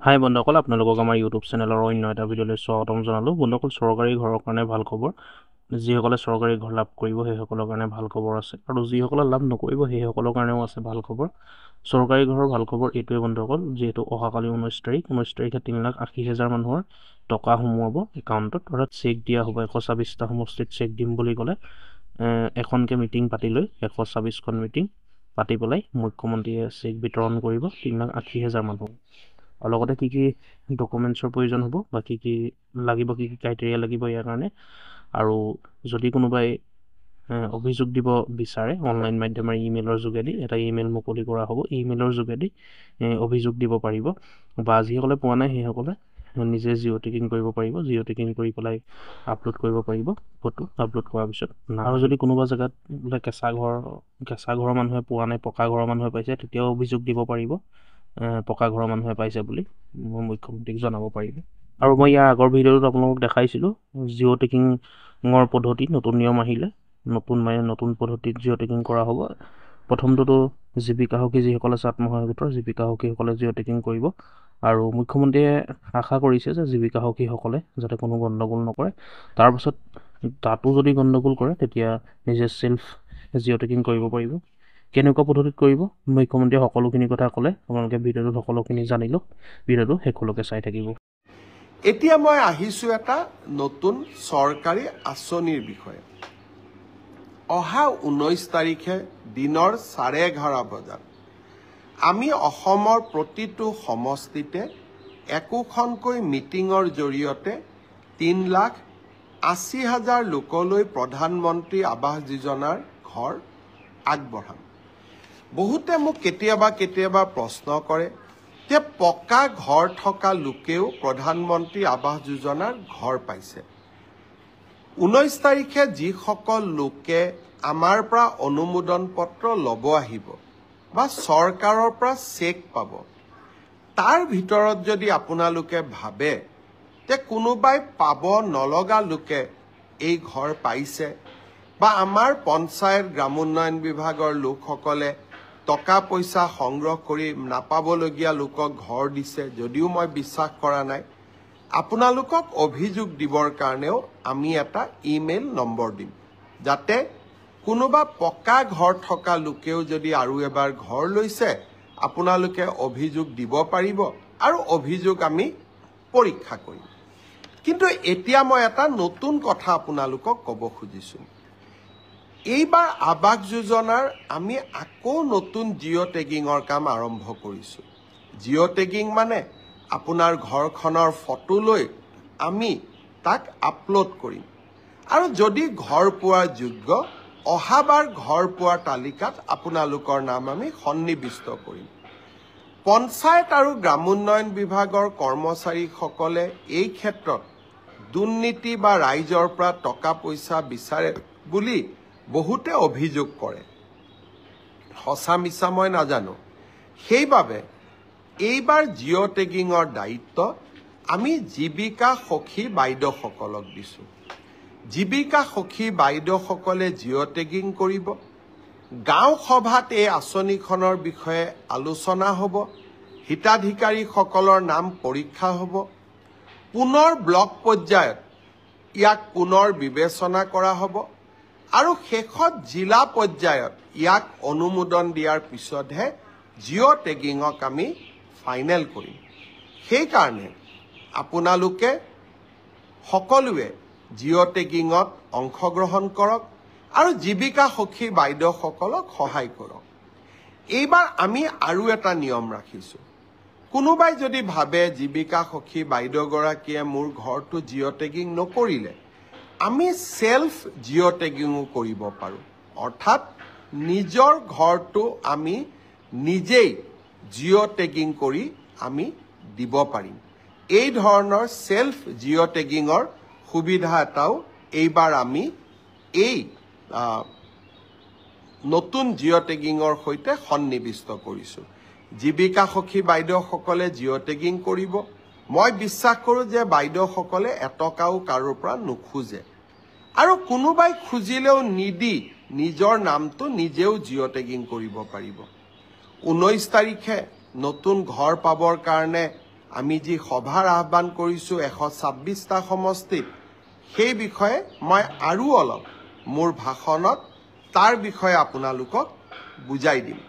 হাই বন্ধুসকল, আপোনালোকক আমাৰ ইউটিউব চেনেলৰ অন্য এটা ভিডিঅ'লৈ স্বাগতম জনালোঁ। বন্ধুসকল, চৰকাৰী ঘৰৰ কাৰণে ভাল খবৰ। যিসকলে চৰকাৰী ঘৰ লাভ কৰিব সেইসকলৰ কাৰণে ভাল খবৰ আছে, আৰু যিসকলে লাভ নকৰিব সেইসকলৰ কাৰণেও আছে ভাল খবৰ। চৰকাৰী ঘৰৰ ভাল খবৰ এইটোৱে বন্ধুসকল, যিহেতু অহাকালি 19 তাৰিখে 3,80,000 মানুহৰ টকা সোমোৱাব একাউণ্টত, অৰ্থাৎ চেক দিয়া হ'ব। 124টা সমষ্টিত চেক দিম বুলি ক'লে এখনকৈ মিটিং পাতি লৈ 124খন মিটিং পাতি পেলাই মুখ্যমন্ত্ৰীয়ে চেক বিতৰণ কৰিব 3,80,000 মানুহ। আৰু লগতে কি কি ডকুমেণ্টছৰ প্ৰয়োজন হ'ব বা কি কি লাগিব, কি কি ক্ৰাইটেৰিয়া লাগিব ইয়াৰ কাৰণে, আৰু যদি কোনোবাই অভিযোগ দিব বিচাৰে অনলাইন মাধ্যমেৰে ইমেইলৰ যোগেদি এটা ইমেইল মুকলি কৰা হ'ব। ইমেইলৰ যোগেদি অভিযোগ দিব পাৰিব, বা যিসকলে পোৱা নাই সেইসকলে নিজে জিঅ' টেকিং কৰিব পাৰিব। জিঅ' টেকিং কৰি পেলাই আপলোড কৰিব পাৰিব ফটো আপলোড কৰাৰ পিছত। আৰু যদি কোনোবা জেগাত বোলে কেঁচা ঘৰৰ মানুহে পোৱা নাই, পকা ঘৰৰ মানুহে পাইছে, তেতিয়াও অভিযোগ দিব পাৰিব পকা ঘৰৰ মানুহে পাইছে বুলি মই মুখ্যমন্ত্ৰীক জনাব পাৰিব। আৰু মই ইয়াৰ আগৰ ভিডিঅ'টোত আপোনালোকক দেখাইছিলোঁ জিঅ' টেকিঙৰ পদ্ধতি, নতুন নিয়ম আহিলে নতুন পদ্ধতিত জিঅ' টেকিং কৰা হ'ব। প্ৰথমটোতো জীৱিকা সখী যিসকল আছে আত্মসহায়ক গোটৰ জীৱিকা সখীসকলে জিঅ' টেকিং কৰিব, আৰু মুখ্যমন্ত্ৰীয়ে আশা কৰিছে যে জীৱিকা সখীসকলে যাতে কোনো গণ্ডগোল নকৰে। তাৰপাছত তাতো যদি গণ্ডগোল কৰে তেতিয়া নিজে চেল্ফ জিঅ' টেকিং কৰিব পাৰিব। কেনেকুৱা পদ্ধতিত কৰিব মুখ্যমন্ত্ৰীয়ে সকলোখিনি কথা ক'লে। আপোনালোকে ভিডিঅ'টোত সকলোখিনি জানিলোঁ, ভিডিঅ'টো শেষলৈকে চাই থাকিব। এতিয়া মই আহিছোঁ এটা নতুন চৰকাৰী আঁচনিৰ বিষয়ে। অহা 19 তাৰিখে দিনৰ 11:30 বজাত আমি অসমৰ প্ৰতিটো সমষ্টিতে একোখনকৈ মিটিঙৰ জৰিয়তে 3,80,000 লোকলৈ প্ৰধানমন্ত্ৰী আৱাস যোজনাৰ ঘৰ আগবঢ়াম। বহুতে মোক কেতিয়াবা প্ৰশ্ন কৰে যে পকা ঘৰ থকা লোকেও প্ৰধানমন্ত্ৰী আৱাস যোজনাৰ ঘৰ পাইছে। 19 তাৰিখে যিসকল লোকে আমাৰ পৰা অনুমোদন পত্ৰ ল'ব আহিব বা চৰকাৰৰ পৰা চেক পাব, তাৰ ভিতৰত যদি আপোনালোকে ভাবে যে কোনোবাই পাব নলগা লোকে এই ঘৰ পাইছে, বা আমাৰ পঞ্চায়ত গ্ৰামোন্নয়ন বিভাগৰ লোকসকলে টকা পইচা সংগ্ৰহ কৰি নাপাবলগীয়া লোকক ঘৰ দিছে, যদিও মই বিশ্বাস কৰা নাই, আপোনালোকক অভিযোগ দিবৰ কাৰণেও আমি এটা ইমেইল নম্বৰ দিম, যাতে কোনোবা পকা ঘৰ থকা লোকেও যদি আৰু এবাৰ ঘৰ লৈছে আপোনালোকে অভিযোগ দিব পাৰিব, আৰু অভিযোগ আমি পৰীক্ষা কৰিম। কিন্তু এতিয়া মই এটা নতুন কথা আপোনালোকক ক'ব খুজিছোঁ। এইবাৰ আৱাস যোজনাৰ আমি আকৌ নতুন জিঅ' টেগিঙৰ কাম আৰম্ভ কৰিছোঁ। জিঅ' টেগিং মানে আপোনাৰ ঘৰখনৰ ফটো লৈ আমি তাক আপলোড কৰিম, আৰু যদি ঘৰ পোৱাৰ যোগ্য, অহাবাৰ ঘৰ পোৱাৰ তালিকাত আপোনালোকৰ নাম আমি সন্নিৱিষ্ট কৰিম। পঞ্চায়ত আৰু গ্ৰামোন্নয়ন বিভাগৰ কৰ্মচাৰীসকলে এই ক্ষেত্ৰত দুৰ্নীতি বা ৰাইজৰ পৰা টকা পইচা বিচাৰে বুলি বহুতে অভিযোগ কৰে। সঁচা মিছা মই নাজানো। সেইবাবে এইবাৰ জিঅ' টেগিঙৰ দায়িত্ব আমি জীৱিকা সখী বাইদেউসকলক দিছোঁ। জীৱিকা সখী বাইদেউসকলে জিঅ' টেগিং কৰিব। গাঁও সভাত এই আঁচনিখনৰ বিষয়ে আলোচনা হ'ব, হিতাধিকাৰীসকলৰ নাম পৰীক্ষা হ'ব, পুনৰ ব্লক পৰ্যায়ত ইয়াক পুনৰ বিবেচনা কৰা হ'ব, আৰু শেষত জিলা পৰ্যায়ত ইয়াক অনুমোদন দিয়াৰ পিছতহে জিঅ' টেগিঙক আমি ফাইনেল কৰিম। সেইকাৰণে আপোনালোকে সকলোৱে জিঅ' টেগিঙত অংশগ্ৰহণ কৰক আৰু জীৱিকা সখী বাইদেউসকলক সহায় কৰক। এইবাৰ আমি আৰু এটা নিয়ম ৰাখিছোঁ। কোনোবাই যদি ভাবে জীৱিকা সখী বাইদেউগৰাকীয়ে মোৰ ঘৰটো জিঅ' টেগিং নকৰিলে, আমি সেলফ জিঅ' টেগিঙো কৰিব পাৰোঁ। অৰ্থাৎ নিজৰ ঘৰটো আমি নিজেই জিঅ' টেগিং কৰি আমি দিব পাৰিম। এই ধৰণৰ সেলফ জিঅ' টেগিঙৰ সুবিধা এটাও এইবাৰ আমি এই নতুন জিঅ' টেগিঙৰ সৈতে সন্নিৱিষ্ট কৰিছোঁ। জীৱিকা সখী বাইদেউসকলে জিঅ' টেগিং কৰিব। মই বিশ্বাস কৰোঁ যে বাইদেউসকলে এটকাও কাৰোৰ পৰা নোখোজে, আৰু কোনোবাই খুজিলেও নিদি নিজৰ নামটো নিজেও জিঅ' টেগিং কৰিব পাৰিব। 19 তাৰিখে নতুন ঘৰ পাবৰ কাৰণে আমি যি সভাৰ আহ্বান কৰিছোঁ 126টা সমষ্টিত, সেই বিষয়ে মই আৰু অলপ মোৰ ভাষণত তাৰ বিষয়ে আপোনালোকক বুজাই দিম।